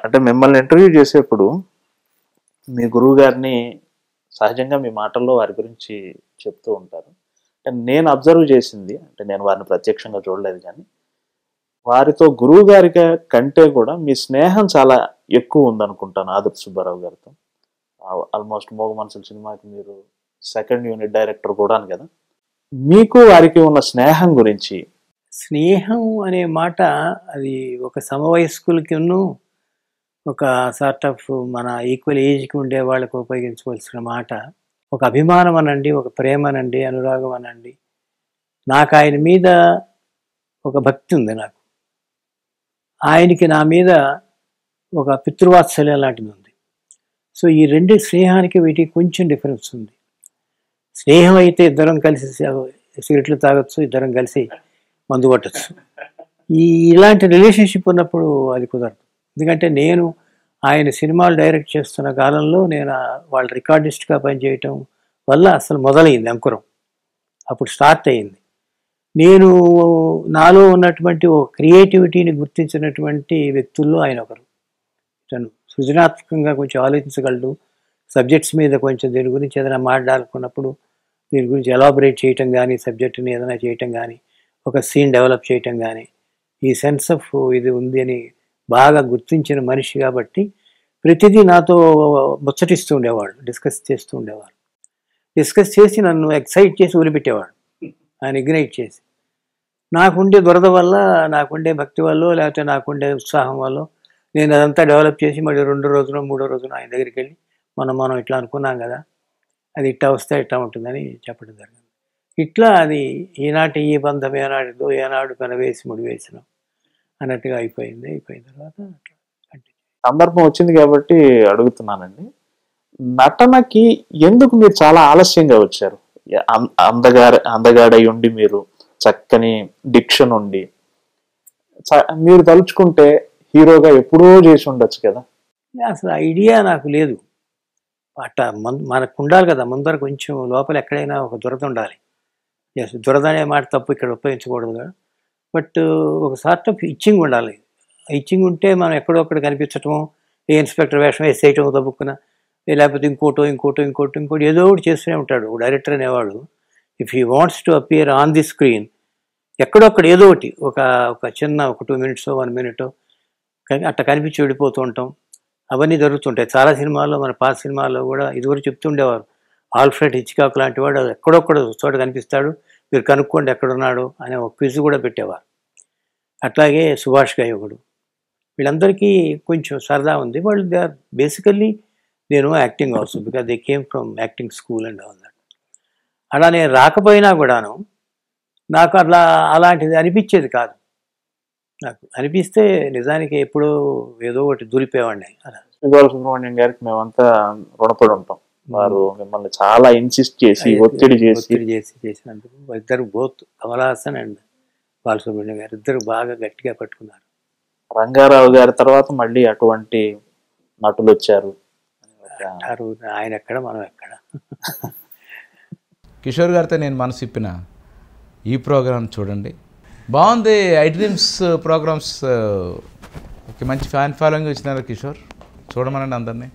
అంటే మిమ్మల్ని ఇంటర్వ్యూ చేసేప్పుడు మీ గురువు గారిని సహజంగా మీ మాటల్లో వారి గురించి చెప్తూ ఉంటారు. నేను అబ్జర్వ్ చేసింది, అంటే నేను వారిని ప్రత్యక్షంగా చూడలేదు, కానీ వారితో గురువు గారి కంటే కూడా మీ స్నేహం చాలా ఎక్కువ ఉందనుకుంటాను ఆదుర్తి సుబ్బారావు గారితో. ఆల్మోస్ట్ మోగ మనసుల సినిమాకి మీరు సెకండ్ యూనిట్ డైరెక్టర్ కూడా కదా. మీకు వారికి ఉన్న స్నేహం గురించి. స్నేహం అనే మాట అది ఒక సమవయస్కులకి ఒక సార్ట్ ఆఫ్ మన ఈక్వల్ ఏజ్కి ఉండే వాళ్ళకి ఉపయోగించుకోవాల్సిన మాట. ఒక అభిమానం అనండి, ఒక ప్రేమ అనండి, అనురాగం అనండి. నాకు ఆయన మీద ఒక భక్తి ఉంది. నాకు ఆయనకి నా మీద ఒక పితృవాత్సల్యం లాంటిది ఉంది. సో ఈ రెండు స్నేహానికి వీటికి కొంచెం డిఫరెన్స్ ఉంది. స్నేహం అయితే ఇద్దరం కలిసి సిగరెట్లు తాగొచ్చు, ఇద్దరం కలిసి మందు కొట్టచ్చు. ఇలాంటి రిలేషన్షిప్ ఉన్నప్పుడు అది కుదరదు. ఎందుకంటే నేను ఆయన సినిమాలు డైరెక్ట్ చేస్తున్న కాలంలో నేను వాళ్ళ రికార్డిస్ట్గా పనిచేయటం వల్ల అసలు మొదలైంది అంకురం. అప్పుడు స్టార్ట్ అయింది. నేను నాలో ఉన్నటువంటి ఓ క్రియేటివిటీని గుర్తించినటువంటి వ్యక్తుల్లో ఆయన ఒకరు. తను సృజనాత్మకంగా కొంచెం ఆలోచించగలడు. సబ్జెక్ట్స్ మీద కొంచెం దీని గురించి ఏదైనా మాట్లాడుకున్నప్పుడు దీని గురించి ఎలాబరేట్ చేయటం కానీ, సబ్జెక్ట్ని ఏదైనా చేయటం కానీ, ఒక సీన్ డెవలప్ చేయటం కానీ, ఈ సెన్స్ ఆఫ్ ఇది ఉంది అని బాగా గుర్తించిన మనిషి కాబట్టి ప్రతిదీ నాతో ముచ్చటిస్తూ ఉండేవాడు, డిస్కస్ చేస్తూ ఉండేవాడు. డిస్కస్ చేసి నన్ను ఎక్సైట్ చేసి వదిలిపెట్టేవాడు, ఆయన ఇగ్నైట్ చేసి. నాకుండే దురద వల్ల, నాకుండే భక్తి వల్ల, లేకపోతే నాకుండే ఉత్సాహం వల్ల నేను అదంతా డెవలప్ చేసి మళ్ళీ 2 రోజులు 3 రోజులు ఆయన దగ్గరికి వెళ్ళి మనం ఇట్లా అనుకున్నాం కదా, అది ఇట్లా వస్తే ఇట్లా ఉంటుందని చెప్పడం జరిగింది. ఇట్లా అది ఈనాటి ఈ బంధం ఏనాటిదో ఏనాడు పెనవేసి ముడివేసినాం అన్నట్టుగా అయిపోయింది. అయిపోయిన తర్వాత అట్లా సందర్భం వచ్చింది కాబట్టి అడుగుతున్నానండి. నటనకి ఎందుకు మీరు చాలా ఆలస్యంగా వచ్చారు? అందగాడై ఉండి, మీరు చక్కని డిక్షన్ ఉండి, మీరు తలుచుకుంటే హీరోగా ఎప్పుడో చేసి ఉండొచ్చు కదా. అసలు ఐడియా నాకు లేదు. అట్లా మనకు ఉండాలి కదా ముందర, కొంచెం లోపల ఎక్కడైనా ఒక దురద ఉండాలి. ఎస్, దురద అనే మాట తప్పు ఇక్కడ ఉపయోగించకూడదు కదా. బట్ ఒక సార్ట్ ఆఫ్ ఇచ్చింగ్ ఉండాలి. ఇచ్చింగ్ ఉంటే మనం ఎక్కడొక్కడ కనిపించటము, ఏ ఇన్స్పెక్టర్ వేషం వేసేయటం తప్పుకున్న, లేకపోతే ఇంకోటి ఏదో ఒకటి చేస్తూనే ఉంటాడు డైరెక్టర్ అనేవాడు. If he wants to appear on the screen, ఎక్కడొక్కడ ఏదో ఒకటి ఒక చిన్న 2 minutes 1 minute అట్లా కనిపించి వెళ్ళిపోతూ ఉంటాం. అవన్నీ జరుగుతుంటాయి చాలా సినిమాల్లో. మన పాత సినిమాల్లో కూడా ఇదివరకు చెప్తుండేవారు, ఆల్ఫ్రెడ్ హిచ్కాక్ లాంటి వాడు ఎక్కడొక్కడ చోట కనిపిస్తాడు, మీరు కనుక్కోండి ఎక్కడున్నాడు అనే ఒక క్విజ్ కూడా పెట్టేవారు. అట్లాగే సుభాష్ గాయకుడు, వీళ్ళందరికీ కొంచెం సరదా ఉంది. వాళ్ళు దే ఆర్ బేసికల్లీ నేను acting also, because they came from acting school and all that. అలా నేను రాకపోయినా కూడాను నాకు అలాంటిది అనిపించేది కాదు. నాకు అనిపిస్తే నిజానికి ఎప్పుడో ఏదో ఒకటి దూరిపోయేవాడిని. అలా సుబ్రహ్మణ్యం గారికి మేమంతా రుణపడి ఉంటాం. వారు మిమ్మల్ని చాలా ఇన్సిస్ట్ చేసి ఒత్తిడి చేసినందుకు ఇద్దరు, బోత్ కమల్ హాసన్ అండ్ బాలసుబ్రహ్మణ్యం గారు ఇద్దరు బాగా గట్టిగా పట్టుకున్నారు. రంగారావు గారి తర్వాత మళ్ళీ అటువంటి నటులు వచ్చారు. ఆయన ఎక్కడ, మనం ఎక్కడ. కిషోర్ గారితో నేను మనసు ఇప్పిన ఈ ప్రోగ్రాం చూడండి, బాగుంది. ఐ డ్రీమ్స్ ప్రోగ్రామ్స్ మంచి ఫ్యాన్ ఫాలోయింగ్ వచ్చినారు కిషోర్, చూడమనండి అందరినీ.